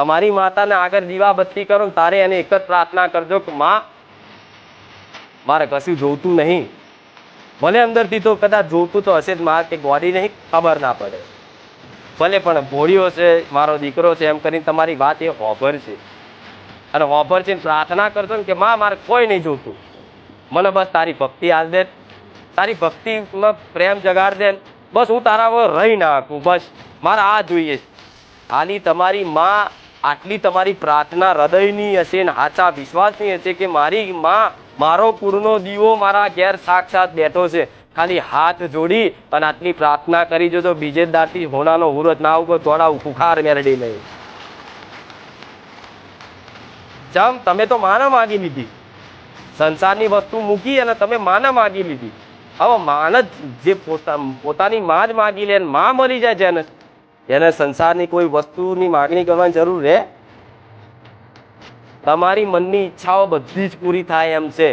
તમારી માતાને આગળ દીવાબત્તી કરો ને તારે એને એક જ પ્રાર્થના કરજો કે માં મારે કશું જોતું નહીં. ભલે અંદરથી તો કદાચ જોતું તો હશે જ, મારે કે ગોડી નહીં ખબર ના પડે, ભલે પણ ભોળિયો છે મારો દીકરો છે એમ કરીને તમારી વાત એ હોભર છે. અને હોભર છે પ્રાર્થના કરજો ને કે માં મારે કોઈ નહીં જોતું, મને બસ તારી ભક્તિ આલ દે, તારી ભક્તિમાં પ્રેમ જગાડ દે, બસ હું તારા વગર રહી ના શકું, બસ મારે આ જોઈએ. આની તમારી માં આટલી તમારી પ્રાર્થના હૃદયની હશે ને સાચા વિશ્વાસની હશે કે મારી માં મારો કુળનો દીવો મારા ઘેર સાક્ષાત બેઠો છે, ખાલી હાથ જોડી અને આટલી પ્રાર્થના કરી જો તો બીજે દાથી હોનાનો હુરત ના આવું થોડા ફુખાર મેરડી નહીં. જમ તમે તો માને માગી લીધી, સંસારની વસ્તુ મૂકી અને તમે માને માગી લીધી. હવે માન જ જે પોતાની માં જ માગી લે, માં મરી જાય જેને, એને સંસારની કોઈ વસ્તુની માગણી કરવાની જરૂર રહે? તમારી મનની ઈચ્છાઓ બધી જ પૂરી થાય એમ છે.